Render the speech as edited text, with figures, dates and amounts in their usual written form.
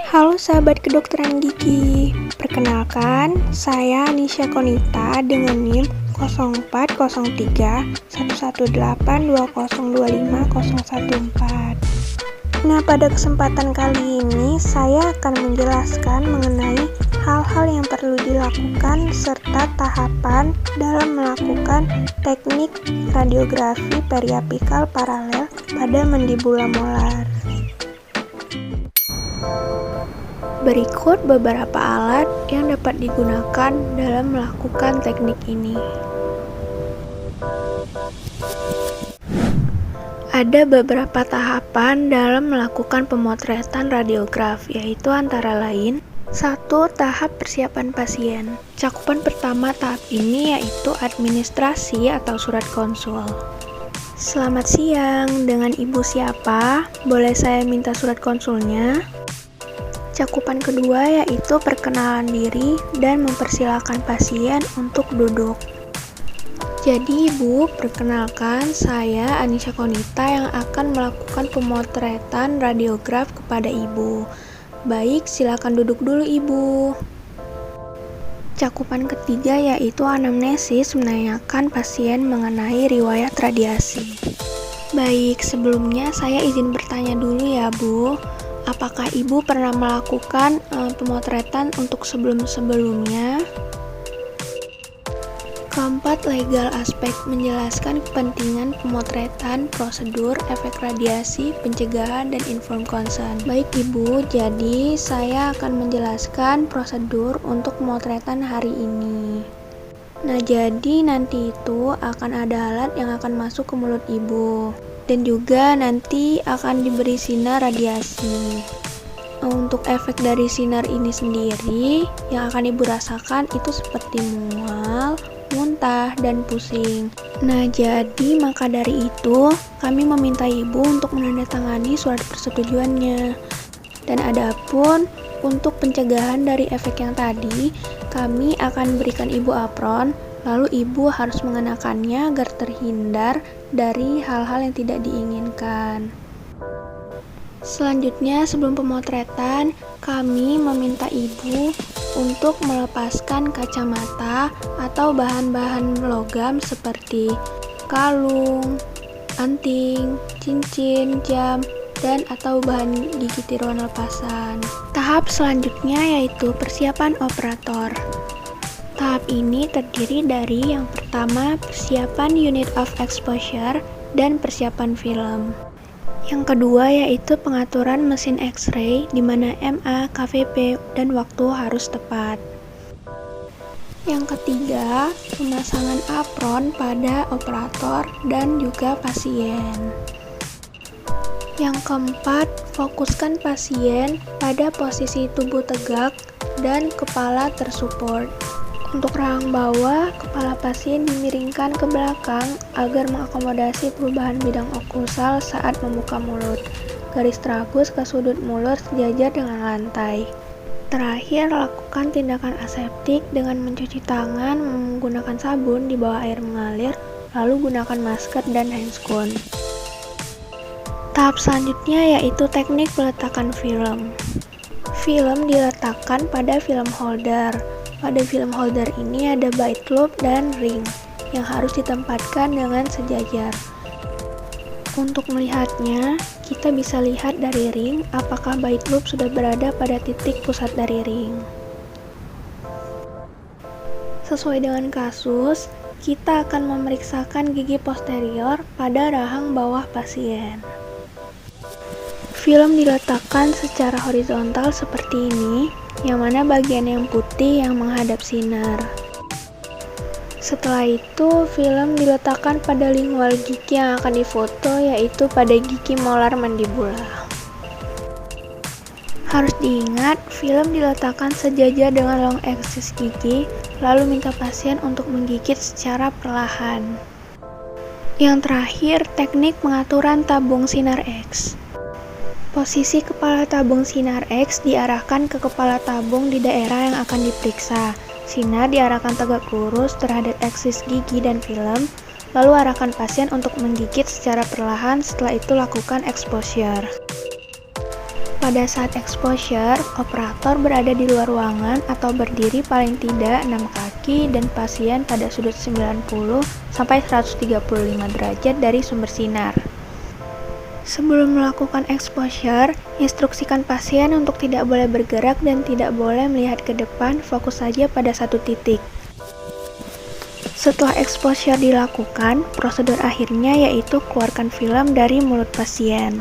Halo sahabat kedokteran gigi, perkenalkan saya Nisha Konita dengan NIM 0403 118202514. Nah, pada kesempatan kali ini saya akan menjelaskan mengenai hal-hal yang perlu dilakukan serta tahapan dalam melakukan teknik radiografi periapikal paralel pada mandibula molar. Berikut beberapa alat yang dapat digunakan dalam melakukan teknik ini. Ada beberapa tahapan dalam melakukan pemotretan radiograf, yaitu antara lain 1. Tahap persiapan pasien. Cakupan pertama tahap ini yaitu administrasi atau surat konsul. Selamat siang, dengan ibu siapa? Boleh saya minta surat konsulnya? Cakupan kedua yaitu perkenalan diri dan mempersilakan pasien untuk duduk. Jadi Ibu, perkenalkan saya Anisha Konita yang akan melakukan pemotretan radiograf kepada Ibu. Baik, silakan duduk dulu Ibu. Cakupan ketiga yaitu anamnesis, menanyakan pasien mengenai riwayat radiasi. Baik, sebelumnya saya izin bertanya dulu ya Bu. Apakah Ibu pernah melakukan pemotretan untuk sebelum-sebelumnya? Keempat, legal aspek, menjelaskan kepentingan pemotretan, prosedur, efek radiasi, pencegahan, dan informed consent. Baik Ibu, jadi saya akan menjelaskan prosedur untuk pemotretan hari ini. Nah, jadi nanti itu akan ada alat yang akan masuk ke mulut Ibu. Dan juga nanti akan diberi sinar radiasi. Untuk efek dari sinar ini sendiri, yang akan Ibu rasakan itu seperti mual, muntah, dan pusing. Nah, jadi maka dari itu, kami meminta Ibu untuk menandatangani surat persetujuannya. Dan adapun untuk pencegahan dari efek yang tadi, kami akan berikan Ibu apron, lalu Ibu harus mengenakannya agar terhindar dari hal-hal yang tidak diinginkan. Selanjutnya, sebelum pemotretan, kami meminta Ibu untuk melepaskan kacamata atau bahan-bahan logam seperti kalung, anting, cincin, jam, dan atau bahan gigi tiruan lepasan. Tahap selanjutnya yaitu persiapan operator. Tahap ini terdiri dari yang pertama, persiapan unit of exposure dan persiapan film. Yang kedua yaitu pengaturan mesin X-ray di mana MA, KVP, dan waktu harus tepat. Yang ketiga, pemasangan apron pada operator dan juga pasien. Yang keempat, fokuskan pasien pada posisi tubuh tegak dan kepala tersupport. Untuk rahang bawah, kepala pasien dimiringkan ke belakang agar mengakomodasi perubahan bidang oklusal saat membuka mulut. Garis tragus ke sudut mulut sejajar dengan lantai. Terakhir, lakukan tindakan aseptik dengan mencuci tangan menggunakan sabun di bawah air mengalir, lalu gunakan masker dan handscoon. Tahap selanjutnya yaitu teknik peletakan film. Film diletakkan pada film holder. Pada film holder ini ada bite loop dan ring yang harus ditempatkan dengan sejajar. Untuk melihatnya, kita bisa lihat dari ring apakah bite loop sudah berada pada titik pusat dari ring. Sesuai dengan kasus, kita akan memeriksakan gigi posterior pada rahang bawah pasien. Film diletakkan secara horizontal seperti ini, yang mana bagian yang putih yang menghadap sinar. Setelah itu, film diletakkan pada lingual gigi yang akan difoto, yaitu pada gigi molar mandibula. Harus diingat, film diletakkan sejajar dengan long axis gigi, lalu minta pasien untuk menggigit secara perlahan. Yang terakhir, teknik pengaturan tabung sinar X. Posisi kepala tabung sinar X diarahkan ke kepala tabung di daerah yang akan diperiksa. Sinar diarahkan tegak lurus terhadap aksis gigi dan film, lalu arahkan pasien untuk menggigit secara perlahan, setelah itu lakukan exposure. Pada saat exposure, operator berada di luar ruangan atau berdiri paling tidak 6 kaki dan pasien pada sudut 90 sampai 135 derajat dari sumber sinar. Sebelum melakukan exposure, instruksikan pasien untuk tidak boleh bergerak dan tidak boleh melihat ke depan, fokus saja pada satu titik. Setelah exposure dilakukan, prosedur akhirnya yaitu keluarkan film dari mulut pasien.